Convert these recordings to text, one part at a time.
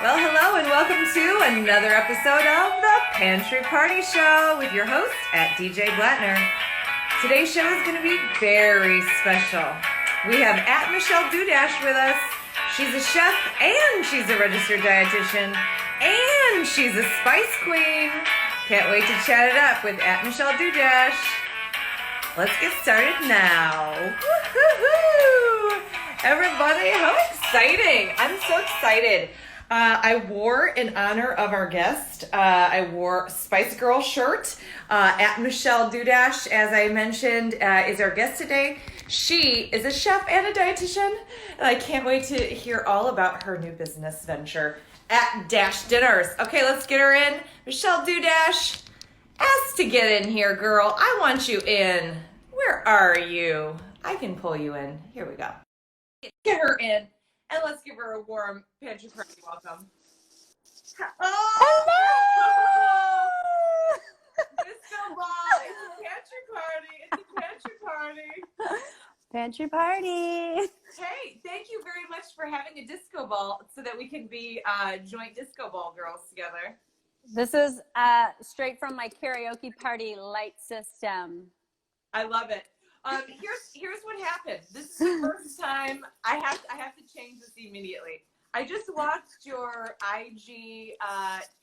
Well, hello and welcome to another episode of the Pantry Party Show with your host at DJ Blattner. Today's show is going to be very special. We have at Michelle Dudash with us. She's a chef and she's a registered dietitian and she's a spice queen. Can't wait to chat it up with at Michelle Dudash. Let's get started now. Woo-hoo-hoo! Everybody, how exciting! I'm so excited. I wore, in honor of our guest, I wore Spice Girl shirt. At Michelle Dudash, as I mentioned, is our guest today. She is a chef and a dietitian, and I can't wait to hear all about her new business venture at Dash Dinners. Okay, let's get her in. Michelle Dudash, ask to get in here, girl. I want you in. Where are you? I can pull you in. Here we go. Get her in. And let's give her a warm Pantry Party welcome. Oh! Hello! Disco ball. It's a Pantry Party. Pantry Party. Hey, thank you very much for having a disco ball so that we can be joint disco ball girls together. This is straight from my karaoke party light system. I love it. Here's what happened. This is the first time I have to change this immediately. I just watched your IG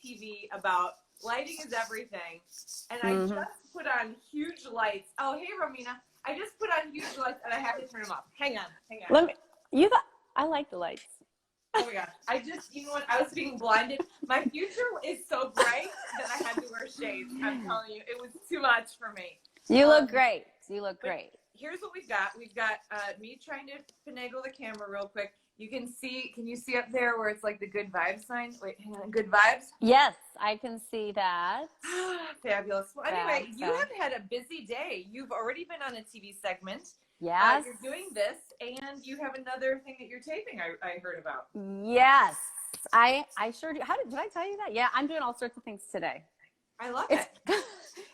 TV about lighting is everything, and I just put on huge lights. Oh, hey, Romina. I just put on huge lights, and I have to turn them off. Hang on. I like the lights. Oh my gosh. You know what? I was being blinded. My future is so bright that I had to wear shades. I'm telling you, it was too much for me. You look great. You look great. Here's what we've got. We've got me trying to finagle the camera real quick. Can you see up there where it's like the good vibes sign? Wait, hang on. Good vibes? Yes, I can see that. Fabulous. Well, anyway, you have had a busy day. You've already been on a TV segment. Yes. You're doing this, and you have another thing that you're taping, I heard about. Yes. I sure do. Did I tell you that? Yeah, I'm doing all sorts of things today. I love it.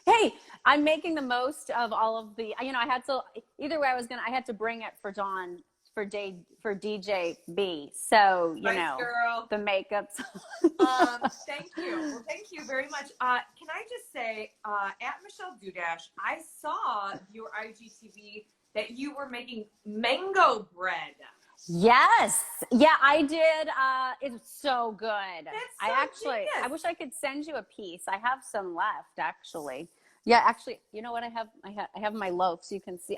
Hey, I'm making the most of all of the, I had to, either way I had to bring it for Dawn, for DJ B. So, nice girl. The makeup's. Thank you. Well, thank you very much. Can I just say, at Michelle Dudash, I saw your IGTV that you were making mango bread. Yes. Yeah, I did. It's so good. That's so I wish I could send you a piece. I have some left, actually. Yeah, actually, you know what I have my loaf so you can see.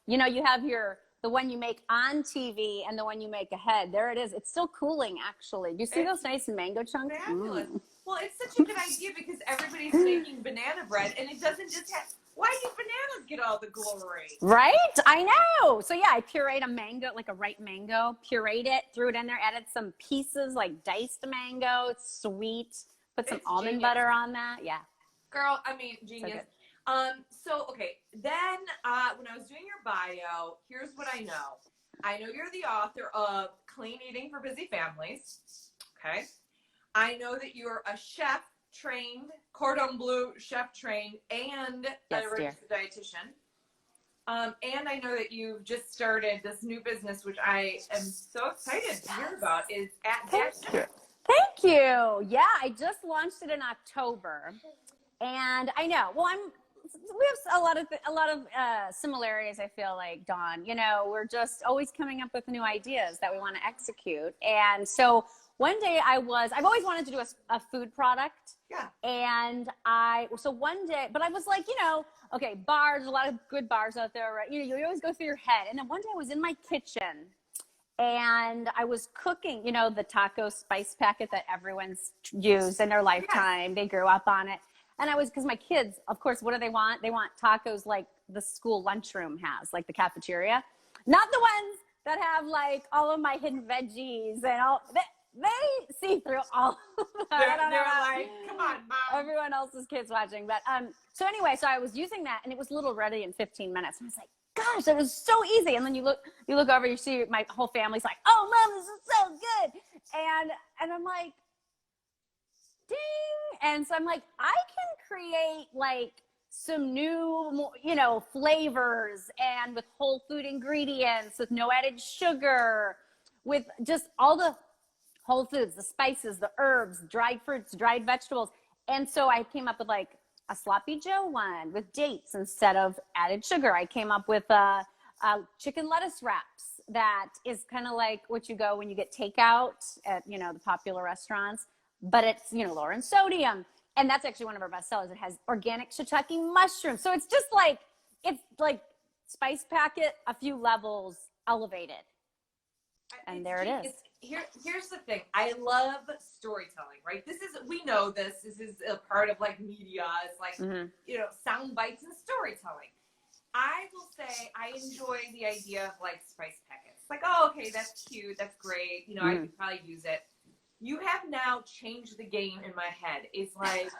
You have the one you make on TV and the one you make ahead. There it is. It's still cooling, actually. Do you see those nice mango chunks? Fabulous. Well, it's such a good idea because everybody's making banana bread and it doesn't just have, why do bananas get all the glory? Right? I know. So yeah, I pureed a mango, like a ripe mango, pureed it, threw it in there, added some pieces like diced mango. It's sweet. Put some almond butter on that. Yeah. Girl, I mean, genius. So okay, then when I was doing your bio, here's what I know. I know you're the author of Clean Eating for Busy Families. Okay. I know that you're a chef trained, cordon bleu chef trained, and a registered dietitian. And I know that you've just started this new business, which I am so excited to hear about, is at Dash Dinners. Thank you. Yeah, I just launched it in October. And I know, we have a lot of similarities, I feel like, Dawn. We're just always coming up with new ideas that we want to execute. And so one day I've always wanted to do a food product. Yeah. And one day, but I was like, okay, bars, a lot of good bars out there, right? You always go through your head. And then one day I was in my kitchen and I was cooking, the taco spice packet that everyone's used in their lifetime. Yes. They grew up on it. And because my kids, of course, what do they want? They want tacos like the school lunchroom has, like the cafeteria. Not the ones that have like all of my hidden veggies and all. They see through all of that. They're like, come on, Mom. Everyone else's kids watching. But so anyway, so I was using that and it was a little ready in 15 minutes. And I was like, gosh, that was so easy. And then you look over, you see my whole family's like, oh, Mom, this is so good. And I'm like, ding. And so I'm like, I can create like some new, flavors and with whole food ingredients, with no added sugar, with just all the whole foods, the spices, the herbs, dried fruits, dried vegetables. And so I came up with like a sloppy Joe one with dates instead of added sugar. I came up with chicken lettuce wraps that is kind of like what you go when you get takeout at, you know, the popular restaurants, but it's, you know, lower in sodium. And that's actually one of our best sellers. It has organic shiitake mushrooms. So it's just like, it's like Spice Packet, a few levels elevated. And there it is. Here's the thing. I love storytelling, right? We know this is a part of like media. It's like, you know, sound bites and storytelling. I will say I enjoy the idea of like spice packets. Like, oh, okay, that's cute. That's great. You know, I could probably use it. You have now changed the game in my head. It's like,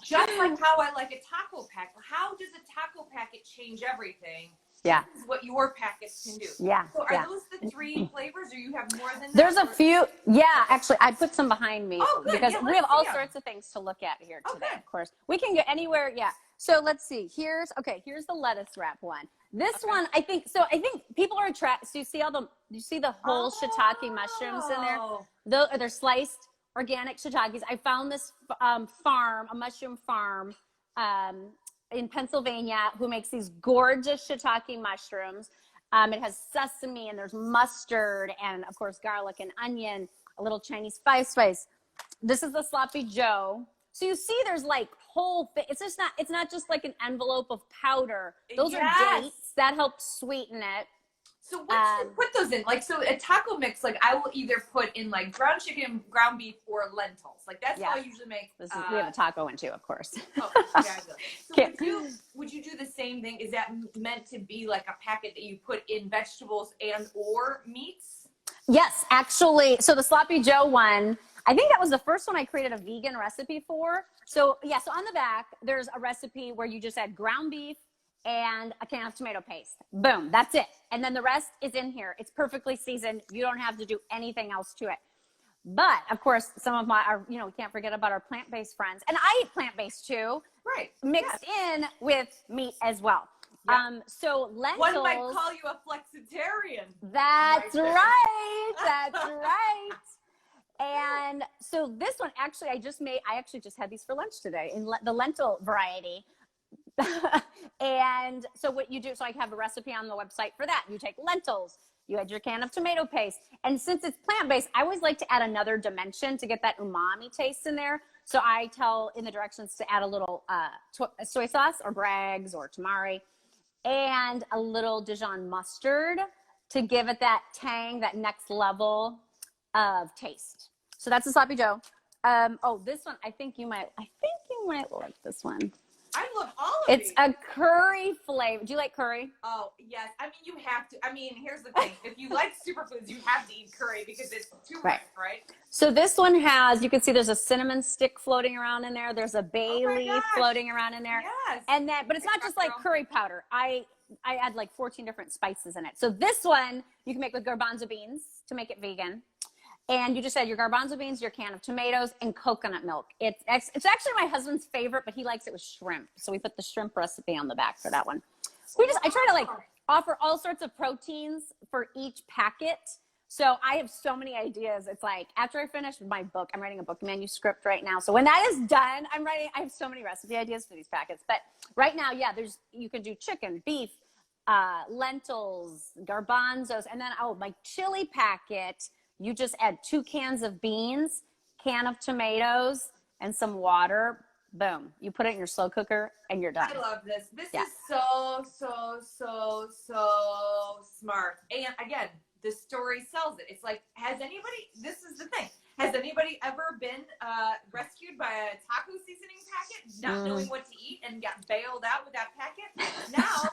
just like how I like a taco pack. How does a taco packet change everything? Yeah. This is what your packets can do. Yeah. So are those the 3 flavors, or you have more than that? There's a few. Yeah, actually, I put some behind me because we have all sorts of things to look at here today, of course. We can get anywhere. Yeah. So let's see. Here's the lettuce wrap one. This one, I think people are attracted. So you see the whole shiitake mushrooms in there? They're sliced organic shiitakes. I found this a mushroom farm, in Pennsylvania, who makes these gorgeous shiitake mushrooms. It has sesame and there's mustard and of course garlic and onion, a little Chinese spice. This is the sloppy Joe. So you see there's like it's not just like an envelope of powder. Those are dates that help sweeten it. So what do you put those in? Like, so a taco mix, like I will either put in like ground chicken, ground beef, or lentils. Like that's how I usually make. We have a taco one too, of course. Oh, fabulous. So would you do the same thing? Is that meant to be like a packet that you put in vegetables and or meats? Yes, actually. So the sloppy Joe one, I think that was the first one I created a vegan recipe for. So so on the back, there's a recipe where you just add ground beef and a can of tomato paste. Boom, that's it. And then the rest is in here. It's perfectly seasoned. You don't have to do anything else to it. But of course, some of we can't forget about our plant-based friends. And I eat plant-based too. Right. Mixed in with meat as well. Yeah. So lentils. One might call you a flexitarian. That's right. That's right. And so this one, actually, I actually just had these for lunch today in the lentil variety. And so what you do, so I have a recipe on the website for that. You take lentils, you add your can of tomato paste. And since it's plant-based, I always like to add another dimension to get that umami taste in there. So I tell in the directions to add a little soy sauce or Bragg's or tamari and a little Dijon mustard to give it that tang, that next level of taste. So that's the sloppy Joe. This one, I think you might like this one. I love all of these. It's a curry flavor. Do you like curry? Oh, yes. I mean, you have to. I mean, here's the thing. If you like superfoods, you have to eat curry because it's turmeric, right? So this one has, you can see there's a cinnamon stick floating around in there. There's a bay leaf floating around in there. Yes. And then, but it's not just like curry powder. I add like 14 different spices in it. So this one you can make with garbanzo beans to make it vegan. And you just add your garbanzo beans, your can of tomatoes, and coconut milk. It's actually my husband's favorite, but he likes it with shrimp. So we put the shrimp recipe on the back for that one. I try to like offer all sorts of proteins for each packet. So I have so many ideas. It's like after I finish my book, I'm writing a book manuscript right now. So when that is done, I have so many recipe ideas for these packets. But right now, you can do chicken, beef, lentils, garbanzos, and then my chili packet. You just add 2 cans of beans, can of tomatoes, and some water. Boom. You put it in your slow cooker and you're done. I love this. This is so smart. And again, the story sells it. It's like, this is the thing. Has anybody ever been rescued by a taco seasoning packet, not knowing what to eat, and got bailed out with that packet? Now,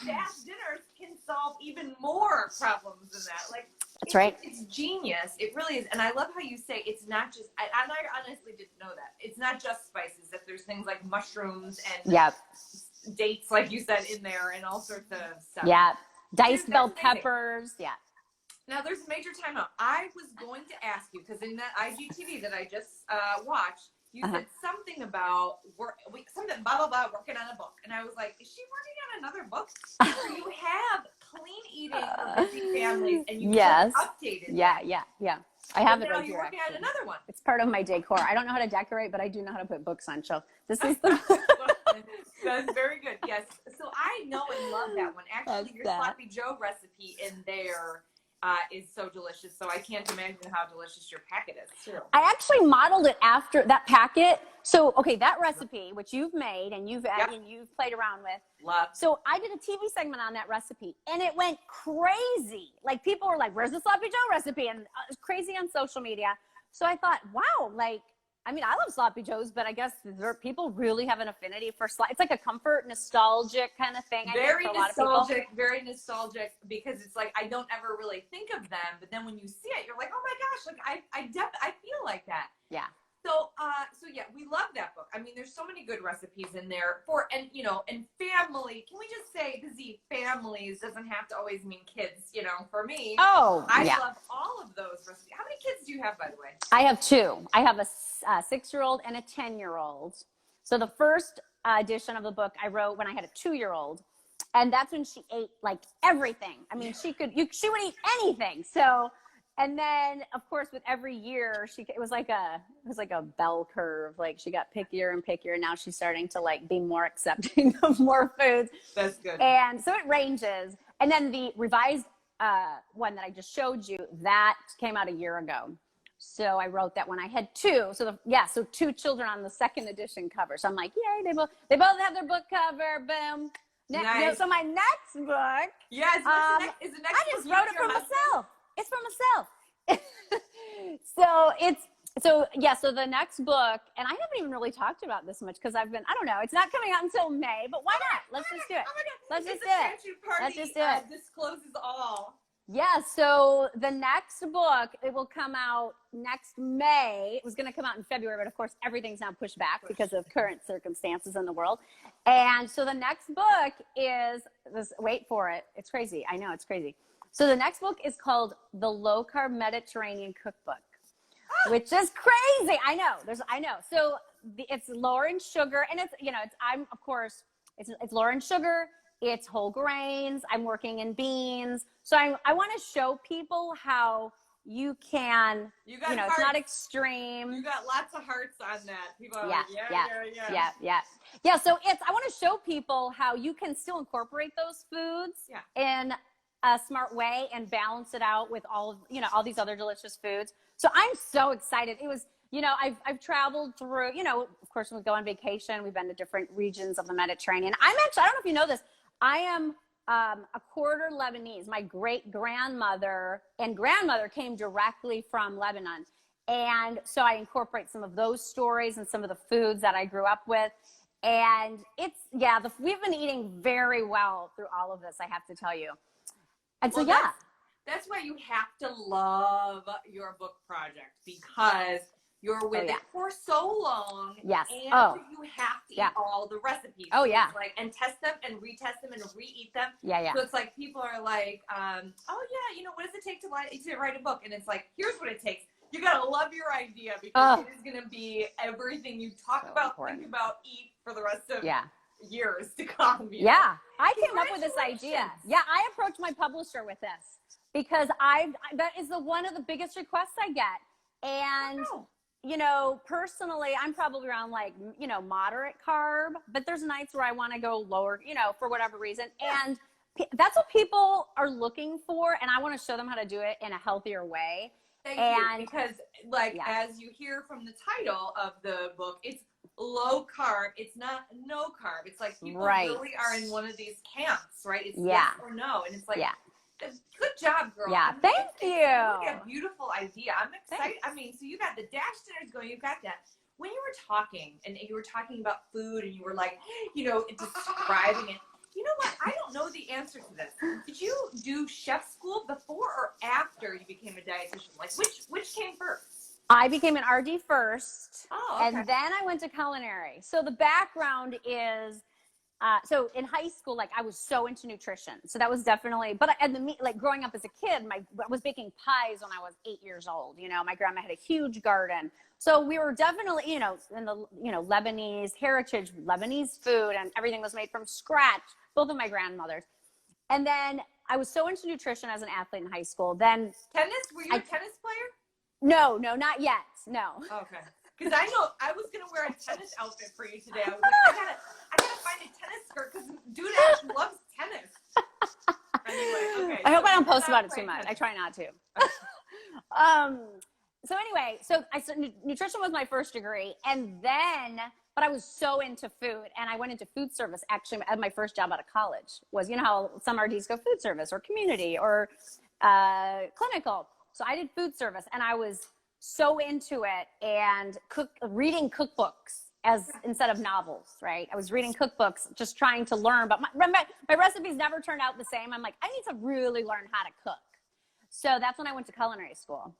fast dinners can solve even more problems than that. Like, that's right. It's genius. It really is. And I love how you say it's not just, I honestly didn't know that. It's not just spices. If there's things like mushrooms and dates, like you said, in there and all sorts of stuff. Yeah. Diced bell peppers. Yeah. Now, there's a major timeout. I was going to ask you, because in that IGTV that I just watched, you said something about something blah, blah, blah, working on a book. And I was like, is she working on another book? So you have clean eating for busy families, and you updated. Yeah. I have but it now right you're here. working on another one. It's part of my decor. I don't know how to decorate, but I do know how to put books on shelf. This is the. That's very good. Yes. So I know and love that one. Actually, That's your that. Sloppy Joe recipe in there is so delicious. So I can't imagine how delicious your packet is too. I actually modeled it after that packet. So, okay, that recipe, which you've made and you've played around with. Love. So I did a TV segment on that recipe and it went crazy. Like people were like, where's the Sloppy Joe recipe? And it was crazy on social media. So I thought, wow, like, I mean, I love Sloppy Joes, but I guess people really have an affinity for it's like a comfort, nostalgic kind of thing. Very nostalgic, very nostalgic, because it's like I don't ever really think of them, but then when you see it, you're like, oh my gosh, like I feel like that. Yeah. So yeah, we love that book. I mean, there's so many good recipes in there and family. Can we just say, busy families doesn't have to always mean kids, for me. Oh, I love all of those recipes. How many kids do you have, by the way? I have two. I have a 6-year-old and a 10-year-old. So the first edition of the book I wrote when I had a 2-year-old, and that's when she ate like everything. I mean, she would eat anything. So, and then of course with every year it was like a bell curve. Like she got pickier and pickier, and now she's starting to like be more accepting of more foods. That's good. And so it ranges. And then the revised one that I just showed you, that came out a year ago. So I wrote that when I had two. So so two children on the second edition cover. So I'm like, yay, they both have their book cover. Boom. Nice. So my next book. Yes. Is the next I just wrote it for myself. It's for myself. So the next book, and I haven't even really talked about this much because I don't know, it's not coming out until May, but why not? Let's just do it. Let's just do it. Discloses all. Yeah, so the next book, it will come out next May. It was going to come out in February, but of course everything's now pushed back because of current circumstances in the world. And so the next book is this, wait for it. It's crazy. I know, it's crazy. So the next book is called The Low Carb Mediterranean Cookbook, which is crazy. I know. So it's lower in sugar, and it's lower in sugar. It's whole grains. I'm working in beans. So I want to show people how you can, it's not extreme. You got lots of hearts on that. People are yeah. So I want to show people how you can still incorporate those foods in a smart way and balance it out with all these other delicious foods. So I'm so excited. It was, I've traveled through, of course, when we go on vacation, we've been to different regions of the Mediterranean. I don't know if you know this, I am a quarter Lebanese. My great grandmother and grandmother came directly from Lebanon. And so I incorporate some of those stories and some of the foods that I grew up with. And we've been eating very well through all of this, I have to tell you. And so, that's why you have to love your book project, because you're with it for so long. Yes. And you have to eat all the recipes. Oh, yeah. It's like, and test them and retest them and re-eat them. Yeah. So it's like people are like, what does it take to write a book? And it's like, here's what it takes. You got to love your idea, because it is going to be everything you talk about, think about, eat for the rest of years to come. Yeah. I came up with this idea. Yeah. I approached my publisher with this because that is one of the biggest requests I get. And, personally, I'm probably around moderate carb, but there's nights where I want to go lower, for whatever reason. And that's what people are looking for. And I want to show them how to do it in a healthier way. Thank you. Because as you hear from the title of the book, it's low carb. It's not no carb. It's like people really are in one of these camps, right? It's yes or no. And it's like, good job, girl. Yeah, thank you. It's a beautiful idea. I'm excited. Thanks. I mean, so you got the dash dinners going. You've got that. When you were talking, and you were talking about food, and you were like, describing it. You know what? I don't know the answer to this. Did you do chef school before or after you became a dietitian? Like, which came first? I became an RD first, and then I went to culinary. So the background is, so in high school, I was so into nutrition. So that was definitely, but growing up as a kid, I was baking pies when I was 8 years old. My grandma had a huge garden. So we were definitely, in the, Lebanese heritage, Lebanese food, and everything was made from scratch, both of my grandmothers. And then I was so into nutrition as an athlete in high school. Then tennis? Were you a tennis player? No, not yet. No. Okay. Because I know I was gonna wear a tennis outfit for you today. I was like, I gotta find a tennis skirt because dude actually loves tennis. Anyway, okay. I hope I don't post about it too much. I try not to. Okay. So anyway, so nutrition was my first degree, and then, but I was so into food, and I went into food service. Actually, at my first job out of college was, you know how some RDs go food service or community or clinical. So I did food service, and I was so into it, and reading cookbooks instead of novels, right? I was reading cookbooks, just trying to learn, but my recipes never turned out the same. I'm like, I need to really learn how to cook. So that's when I went to culinary school.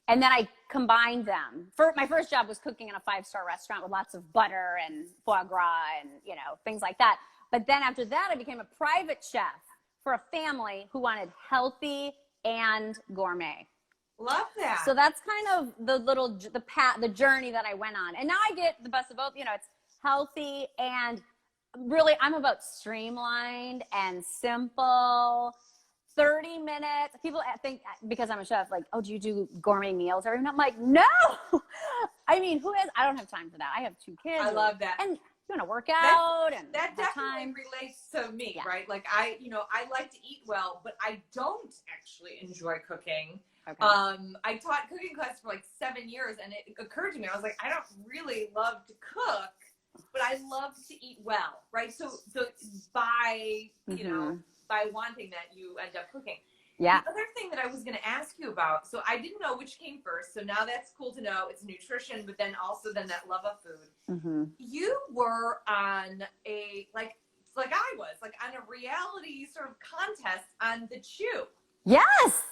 And then I combined them. My first job was cooking in a 5-star restaurant with lots of butter and foie gras and, you know, things like that. But then after that, I became a private chef for a family who wanted healthy and gourmet. Love that. So that's kind of the journey that I went on. And now I get the best of both. You know, it's healthy and really I'm about streamlined and simple. 30 minutes. People think because I'm a chef, like, oh, do you do gourmet meals? And I'm like, no. I mean, I don't have time for that. I have 2 kids. I love that. And you want to work out that definitely relates to me, right? Like I like to eat well, but I don't actually enjoy cooking. Okay. I taught cooking class for like 7 years, and it occurred to me, I was like, I don't really love to cook, but I love to eat well, right? So by, you know, by wanting that, you end up cooking. Yeah. The other thing that I was going to ask you about, so I didn't know which came first, so now that's cool to know. It's nutrition, but then also that love of food. Mm-hmm. You were on like I was, like on a reality sort of contest on the Chew. Yes.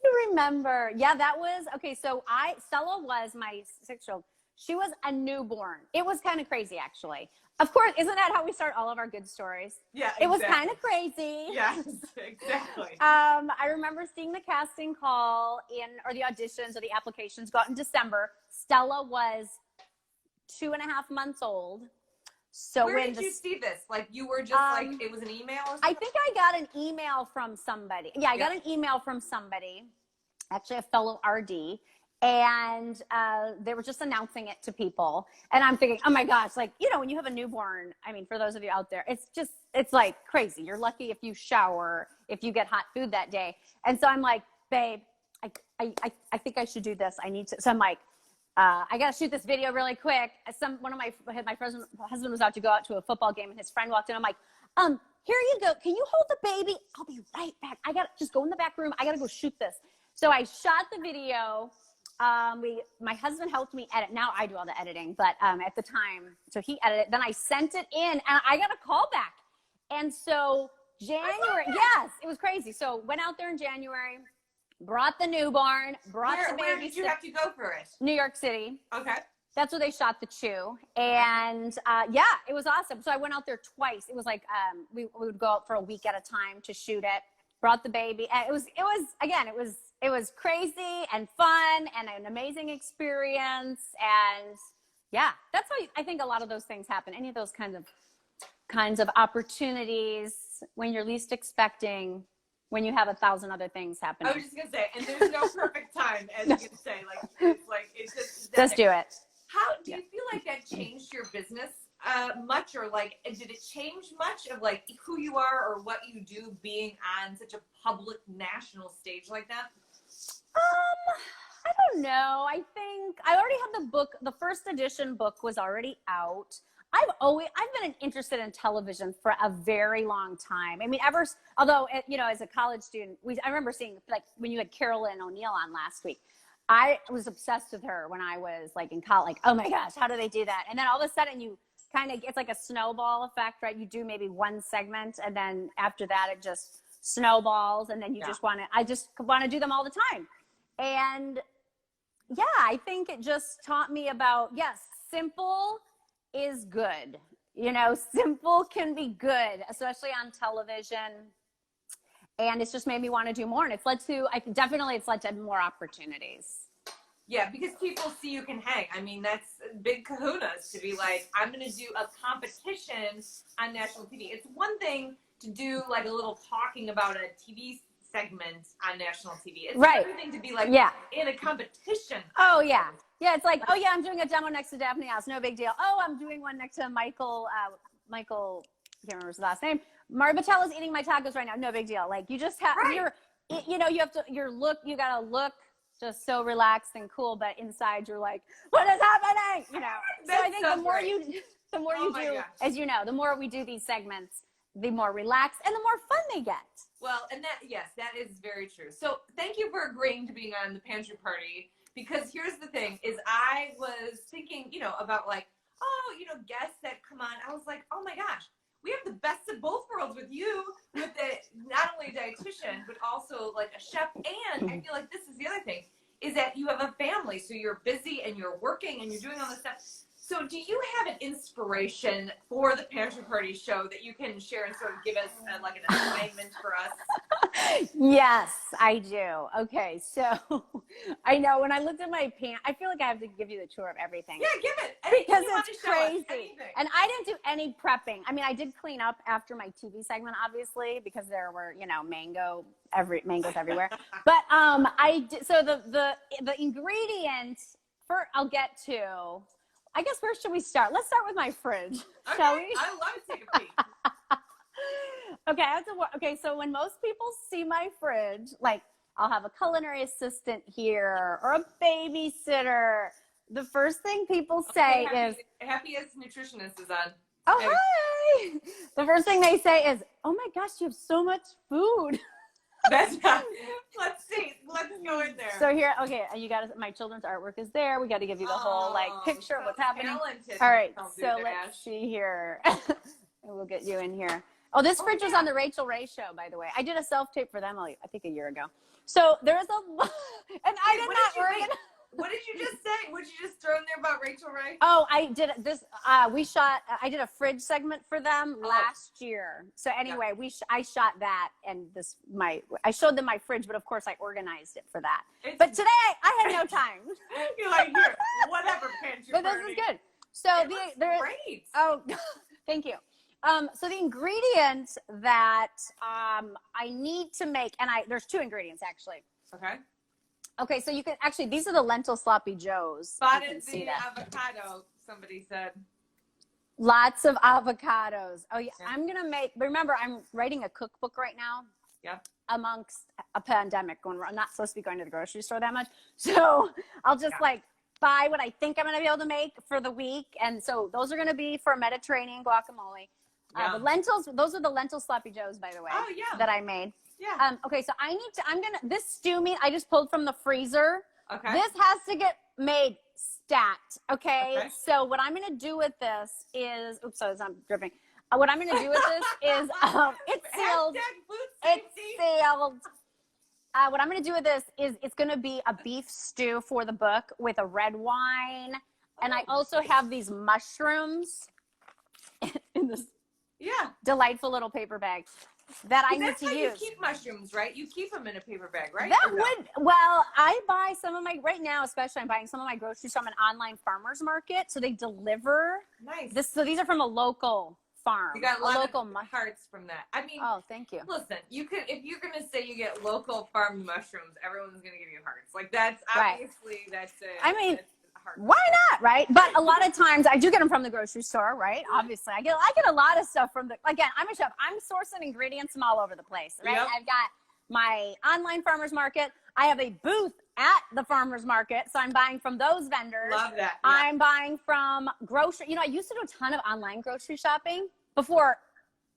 You remember. Yeah, that was, okay, so Stella was my 6-year-old. She was a newborn. It was kind of crazy, actually. Of course, isn't that how we start all of our good stories? Yeah, exactly. It was kind of crazy. Yes, exactly. I remember seeing the casting call or the auditions or the applications go out in December. Stella was 2.5 months old. So where did you see this? Like you were just like, it was an email or something? I think I got an email from somebody. Yeah, I got an email from somebody, actually a fellow RD. And they were just announcing it to people. And I'm thinking, oh my gosh, like, you know, when you have a newborn, I mean, for those of you out there, it's like crazy. You're lucky if you shower, if you get hot food that day. And so I'm like, babe, I think I should do this. I need to. So I'm like, I got to shoot this video really quick. My husband was out to go out to a football game and his friend walked in. I'm like, here you go. Can you hold the baby? I'll be right back. I got to just go in the back room. I got to go shoot this. So I shot the video. My husband helped me edit. Now I do all the editing, but at the time, so he edited. Then I sent it in, and I got a call back. And so January, yes, it was crazy. So went out there in January, brought the newborn, the baby. Where did you have to go for it? New York City. Okay. That's where they shot the Chew, and yeah, it was awesome. So I went out there twice. It was like we would go out for a week at a time to shoot it. Brought the baby, and it was crazy and fun and an amazing experience. And yeah, that's how I think a lot of those things happen. Any of those kinds of opportunities when you're least expecting, when you have 1,000 other things happening. I was just gonna say, and there's no perfect time, as you can say. It's just do it. How do you feel like that changed your business much, or like did it change much of like who you are or what you do being on such a public national stage like that? I don't know. I think I already had the book. The first edition book was already out. I've been interested in television for a very long time. I mean, although, you know, as a college student, I remember seeing, like, when you had Carolyn O'Neill on last week, I was obsessed with her when I was like in college. Like, oh my gosh, how do they do that? And then all of a sudden it's like a snowball effect, right? You do maybe one segment, and then after that it just snowballs, and then I just want to do them all the time. And yeah, I think it just taught me about, yes, simple is good. You know, simple can be good, especially on television. And it's just made me want to do more. And it's led to more opportunities. Yeah, because people see you can hang. I mean, that's big kahunas to be like, I'm going to do a competition on national TV. It's one thing to do like a little talking about a TV segment on national TV. It's right. everything to be like in a competition. Oh, yeah. Yeah, it's like, oh, yeah, I'm doing a demo next to Daphne House. No big deal. Oh, I'm doing one next to Michael, I can't remember his last name. Marbatella's eating my tacos right now. No big deal. Like, you just have, you gotta look just so relaxed and cool, but inside you're like, what is happening? You know? So I think the more you do, as you know, the more we do these segments, the more relaxed and the more fun they get. Well, and that is very true. So thank you for agreeing to being on the Pantry Party, because here's the thing is I was thinking, about like, guests that come on. I was like, oh my gosh, we have the best of both worlds with you, with not only a dietitian, but also like a chef. And I feel like this is the other thing, is that you have a family. So you're busy and you're working and you're doing all this stuff. So do you have an inspiration for the Pantry Party show that you can share and sort of give us like an assignment for us? Yes, I do. Okay, so I know when I looked at my pants, I feel like I have to give you the tour of everything. Yeah, give it. Because it's crazy. And I didn't do any prepping. I mean, I did clean up after my TV segment, obviously, because there were, mangoes everywhere. But I did, so the ingredients, I'll get to. I guess where should we start? Let's start with my fridge, shall we? I love to take a peek. Okay, so when most people see my fridge, like I'll have a culinary assistant here or a babysitter, the first thing people say is... Happiest Nutritionist is on. Oh, hi! The first thing they say is, oh my gosh, you have so much food. That's not, let's see. Let's go in there. So here, okay, my children's artwork is there. We got to give you the whole picture of what's happening. Talented. All right, so let's see here. We'll get you in here. Oh, this fridge was on the Rachel Ray show, by the way. I did a self-tape for them, I think a year ago. So there's and I did not organize. What did you just say? What did you just throw in there about Rachel Ray? Oh, I did this. I did a fridge segment for them last year. So anyway, I shot that, and I showed them my fridge, but of course I organized it for that. But today I had no time. You're like, here, whatever, Pantry But Party. this is good. So there's great. Oh, thank you. So the ingredients that I need to make, and there's two ingredients actually. Okay, so you can actually, these are the lentil sloppy joes. Spotted the avocado, somebody said. Lots of avocados. Oh yeah, I'm gonna remember I'm writing a cookbook right now. Yep. Amongst a pandemic going, I'm not supposed to be going to the grocery store that much. So I'll just buy what I think I'm gonna be able to make for the week. And so those are gonna be for Mediterranean guacamole. The lentils, those are the lentil sloppy joes, by the way, that I made. Yeah. Okay, so this stew meat I just pulled from the freezer. Okay. This has to get made stat. Okay. So what I'm going to do with this is, oops, sorry, I'm dripping. What I'm going to do with this is, it's sealed. It's sealed. What I'm going to do with this is it's going to be a beef stew for the book with a red wine. And I also have these mushrooms in this delightful little paper bag that I need to use. You keep mushrooms, right? You keep them in a paper bag, right? I buy some of right now, especially I'm buying some of my groceries from an online farmer's market. So they deliver. Nice. So these are from a local farm. You got a lot of hearts from that. I mean, oh, thank you. Listen, if you're going to say you get local farm mushrooms, everyone's going to give you hearts. Like that's obviously, that's it. I mean, why not, right? But a lot of times I do get them from the grocery store, right? Obviously, I get a lot of stuff from again, I'm a chef. I'm sourcing ingredients from all over the place, right? Yep. I've got my online farmer's market. I have a booth at the farmer's market, so I'm buying from those vendors. Love that. Yeah. I'm buying from grocery. I used to do a ton of online grocery shopping before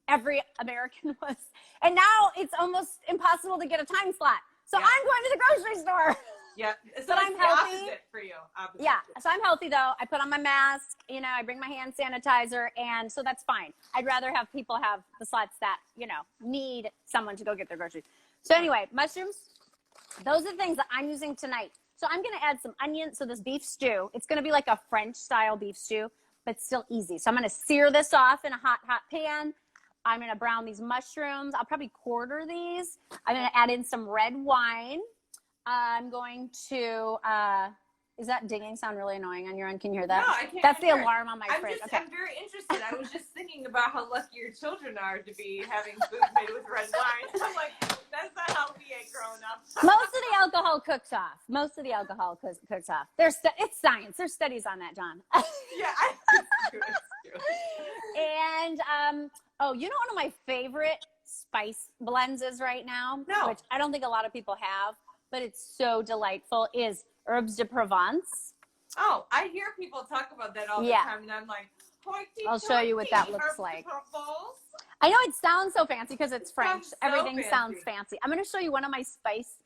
every American was, and now it's almost impossible to get a time slot. So I'm going to the grocery store. Yeah, so I'm healthy for you. Opposite. Yeah, so I'm healthy though. I put on my mask, I bring my hand sanitizer, and so that's fine. I'd rather have people have the slots that, need someone to go get their groceries. So anyway, mushrooms, those are the things that I'm using tonight. So I'm gonna add some onions. So this beef stew, it's gonna be like a French style beef stew, but still easy. So I'm gonna sear this off in a hot pan. I'm gonna brown these mushrooms. I'll probably quarter these. I'm gonna add in some red wine. I'm going to, is that dinging sound really annoying on your end? Can you hear that? No, I can't. That's the alarm on my fridge. I'm very interested. I was just thinking about how lucky your children are to be having food made with red wine. I'm like, that's not healthy Most of the alcohol cooks off. Most of the alcohol cooks off. It's science. There's studies on that, John. Yeah, it's true. And you know, one of my favorite spice blends is right now, No. which I don't think a lot of people have, but it's so delightful, is herbes de Provence. Oh, I hear people talk about that all the time, and I'm like, I'll show you what that looks like. I know it sounds so fancy because it's French. Everything sounds fancy. I'm going to show you one of my spice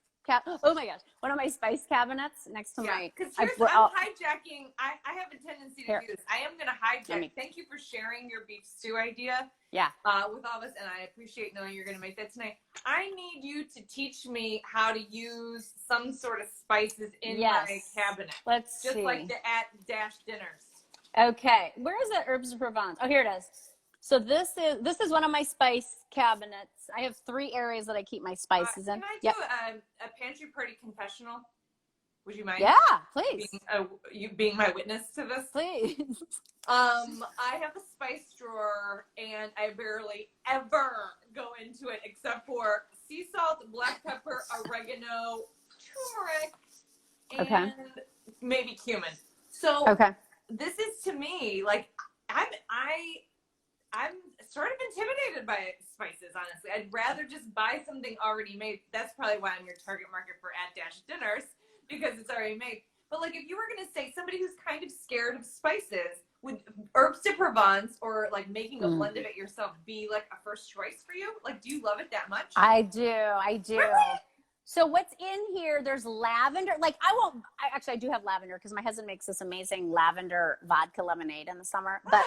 oh my gosh, one of my spice cabinets next to my. Because I'm hijacking. I have a tendency to do this. I am going to hijack. Thank you for sharing your beef stew idea. Yeah. With all this, and I appreciate knowing you're going to make that tonight. I need you to teach me how to use some sort of spices in my cabinet. Let's see. Just like the at dinners. Okay, where is that herbes de Provence? Oh, here it is. So this is one of my spice cabinets. I have 3 areas that I keep my spices in. Can I do a pantry party confessional? Would you mind? Yeah, please. You being my witness to this? Please. I have a spice drawer, and I barely ever go into it except for sea salt, black pepper, oregano, turmeric, and maybe cumin. So this is, to me, like, I'm sort of intimidated by spices, honestly. I'd rather just buy something already made. That's probably why I'm your target market for at-dinners, because it's already made. But, like, if you were going to say somebody who's kind of scared of spices, would herbes de Provence or, like, making a blend of it yourself be, like, a first choice for you? Like, do you love it that much? I do. Really? So what's in here, there's lavender. Like, I do have lavender because my husband makes this amazing lavender vodka lemonade in the summer. But,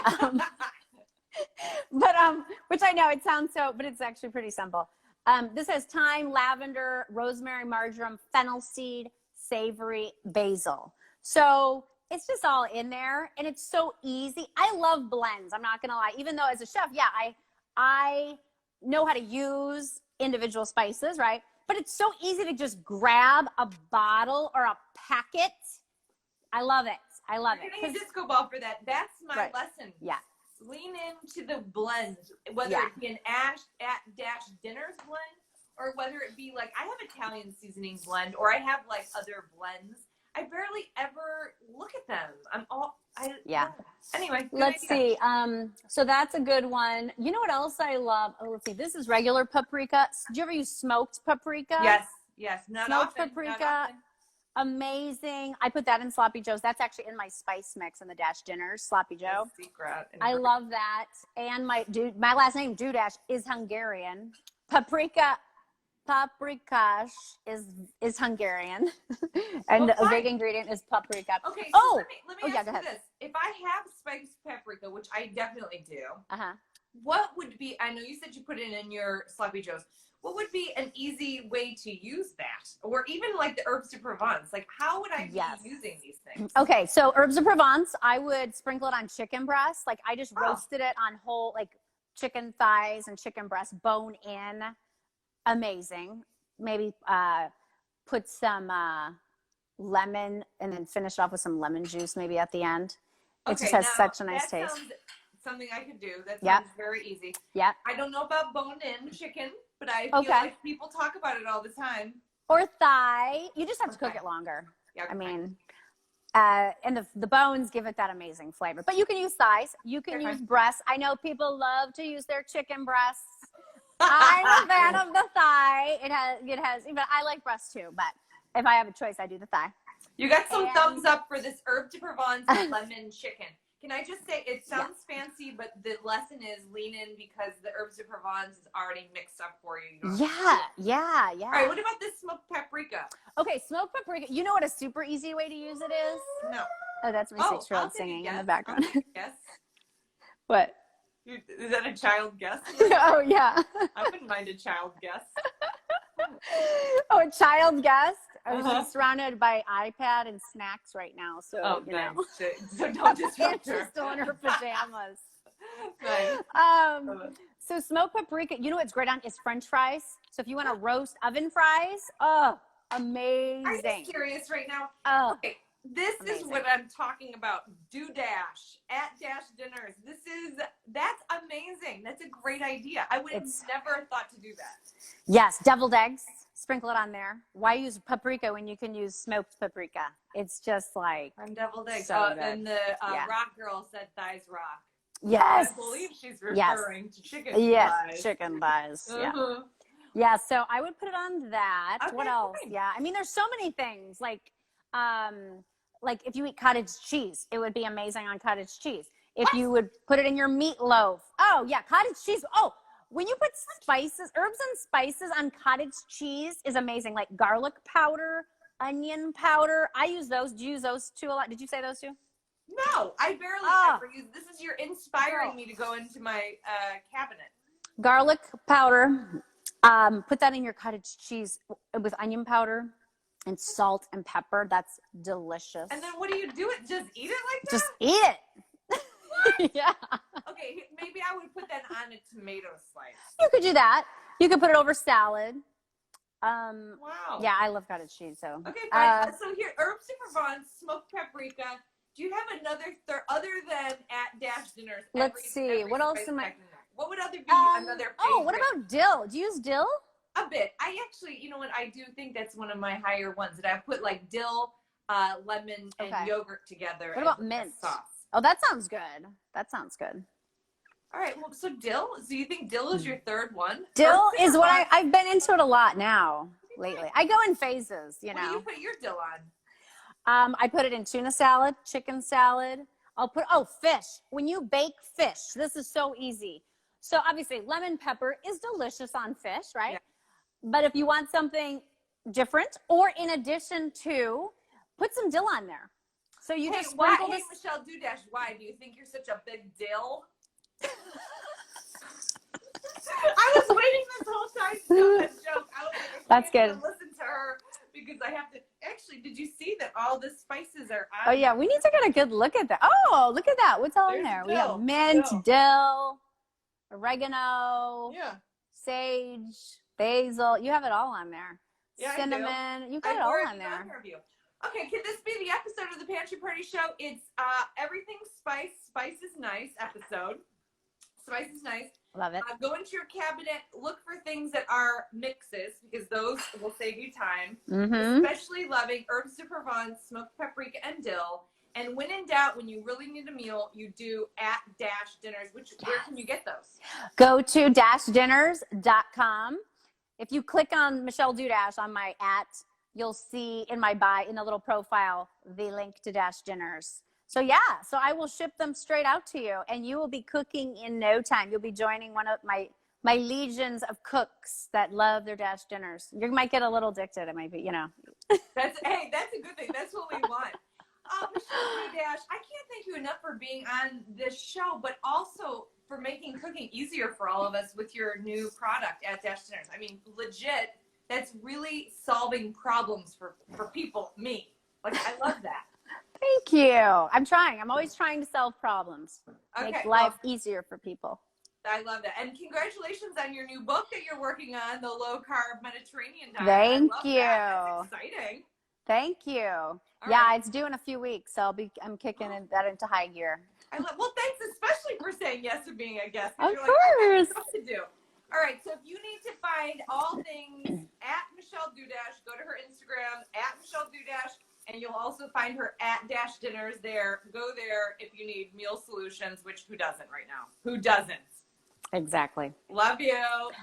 which I know it sounds but it's actually pretty simple. This has thyme, lavender, rosemary, marjoram, fennel seed, savory, basil. So it's just all in there, and it's so easy. I love blends. I'm not going to lie. Even though as a chef, I know how to use individual spices, right? But it's so easy to just grab a bottle or a packet. I love it. I love it. You're getting a disco ball for that. That's my lesson. Yeah. Lean into the blend, whether it be an at-dinners blend, or whether it be like, I have Italian seasoning blend, or I have like other blends. I barely ever look at them. Anyway, let's see. So that's a good one. You know what else I love? Oh, let's see. This is regular paprika. Do you ever use smoked paprika? Yes. Smoked paprika. Amazing. I put that in sloppy joes. That's actually in my spice mix in the dash dinners, sloppy joe. I love that. And my last name, Dudash, is Hungarian. Paprikash is Hungarian. And a big ingredient is paprika. Okay, so let me ask you this. If I have spiced paprika, which I definitely do, what would be, I know you said you put it in your sloppy joes, what would be an easy way to use that? Or even like the herbes de Provence, like how would I be using these things? Okay, so herbes de Provence, I would sprinkle it on chicken breast. Like I just roasted it on whole, like chicken thighs and chicken breast, bone in. Amazing. Maybe put some lemon and then finish it off with some lemon juice maybe at the end. It just has such a nice taste. Something I could do. That sounds very easy. Yeah. I don't know about bone-in chicken, but I feel like people talk about it all the time. Or thigh. You just have to cook it longer. Yeah, I mean, and the bones give it that amazing flavor. But you can use thighs. You can use breasts. I know people love to use their chicken breasts. I'm a fan of the thigh. It has, but I like breasts too. But if I have a choice, I do the thigh. You got some thumbs up for this herb de Provence lemon chicken. Can I just say, it sounds fancy, but the lesson is lean in because the herbes de Provence is already mixed up for you. Yeah. All right, what about this smoked paprika? Okay, smoked paprika. You know what a super easy way to use it is? No. Oh, that's my 6-year-old singing in the background. Yes. What? Is that a child guess? Oh, yeah. I wouldn't mind a child guess. Oh, a child guest? She's surrounded by iPad and snacks right now, so you know. So don't disrupt her. She's still in her pajamas. Nice. So smoked paprika, you know what's great on is French fries. So if you want to roast oven fries, amazing. I'm just curious right now. Okay, this is what I'm talking about. Dash at dash dinners. That's amazing. That's a great idea. I would have never thought to do that. Yes, deviled eggs. sprinkle it on there. Why use paprika when you can use smoked paprika? It's just like I'm deviled eggs. so good. And the Yeah. rock girl said thighs rock. Yes. I believe she's referring to chicken thighs. Yes, chicken thighs. Yeah. Uh-huh. Yeah, so I would put it on that. Okay, What else? fine. Yeah, I mean, there's so many things. Like if you eat cottage cheese, it would be amazing on cottage cheese. If you would put it in your meatloaf. Oh, yeah, cottage cheese. Oh, when you put spices, herbs and spices on cottage cheese is amazing. Like garlic powder, onion powder. I use those. Do you use those too a lot? Did you say those two? No, I barely ever use. This is you're inspiring me to go into my cabinet. Garlic powder. Put that in your cottage cheese with onion powder and salt and pepper. That's delicious. And then what do you do? Just eat it like that? Just eat it. Yeah. Okay, maybe I would put that on a tomato slice. You could do that. You could put it over salad. Wow. Yeah, I love cottage cheese. So. Okay, fine. So here, herbs de Provence, smoked paprika. Do you have another other than at Dash Dinners? Let's see. What else am I? What would other be another favorite? Oh, what about dill? Do you use dill? A bit. I actually, you know what? I do think that's one of my higher ones. That I put like dill, lemon, and yogurt together. What about mint? Sauce. Oh, that sounds good. That sounds good. All right. Well, so dill. So you think dill is your third one? Dill is what I've been into it a lot now lately. I go in phases, you know. What do you put your dill on? I put it in tuna salad, chicken salad. I'll put, fish. When you bake fish, this is so easy. So obviously lemon pepper is delicious on fish, right? Yeah. But if you want something different or in addition to, put some dill on there. So you just sprinkle this. Michelle Dudash, why do you think you're such a big dill? I was waiting this whole time to tell that joke. I was like, that's good. Listen to her because I have to. Actually, did you see that all the spices are on? Oh yeah, we need to get a good look at that. Oh, look at that. What's all in there? Dill. We have mint, dill, oregano, sage, basil. You have it all on there. Yeah, cinnamon. You got it all on there. Okay, can this be the episode of the Pantry Party Show? It's everything spice. Spice is nice episode. Spice is nice. Love it. Go into your cabinet, look for things that are mixes because those will save you time. Mm-hmm. Especially loving herbs de Provence, smoked paprika, and dill. And when in doubt, when you really need a meal, you do at Dash Dinners. Where can you get those? Go to dashdinners.com. If you click on Michelle Dudash on my you'll see in my in the little profile the link to Dash Dinners. So so I will ship them straight out to you, and you will be cooking in no time. You'll be joining one of my legions of cooks that love their Dash Dinners. You might get a little addicted. It might be, That's a good thing. That's what we want. Michelle Dudash, I can't thank you enough for being on this show, but also for making cooking easier for all of us with your new product at Dash Dinners. I mean, legit, that's really solving problems for people, me. Like, I love that. Thank you. I'm trying. I'm always trying to solve problems. Make life easier for people. I love that. And congratulations on your new book that you're working on, the low carb Mediterranean diet. Thank you. That. That's exciting. Thank you. All right. It's due in a few weeks, so I'm kicking that into high gear. Well, thanks especially for saying yes to being a guest. Of course. Like, what to do. All right, so if you need to find all things at Michelle Dudash, go to her Instagram at Michelle Dudash. And you'll also find her at Dash Dinners there. Go there if you need meal solutions, which who doesn't right now? Who doesn't? Exactly. Love you.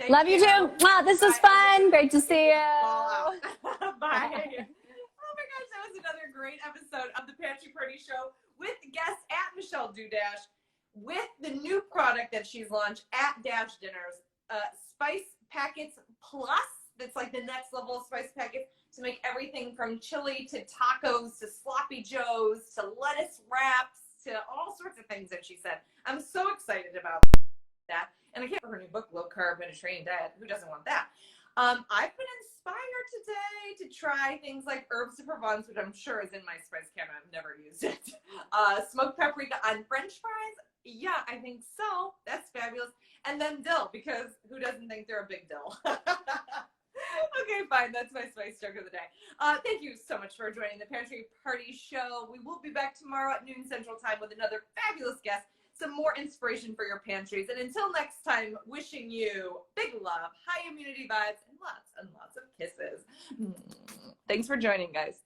Love you too. Wow, this was fun. Great to see you. Bye. Oh my gosh, that was another great episode of the Pantry Party Show with guests at Michelle Dudash with the new product that she's launched at Dash Dinners, Spice Packets Plus. That's like the next level of spice packets to make everything from chili to tacos to sloppy joes to lettuce wraps to all sorts of things that she said. I'm so excited about that. And I can't remember her new book, Low Carb Mediterranean Diet. Who doesn't want that? I've been inspired today to try things like herbs de Provence, which I'm sure is in my spice cabinet. I've never used it. Smoked paprika on French fries. Yeah, I think so. That's fabulous. And then dill, because who doesn't think they're a big dill? Okay, fine. That's my spice joke of the day. Thank you so much for joining the Pantry Party Show. We will be back tomorrow at noon Central Time with another fabulous guest. some more inspiration for your pantries. And until next time, wishing you big love, high immunity vibes, and lots of kisses. Thanks for joining, guys.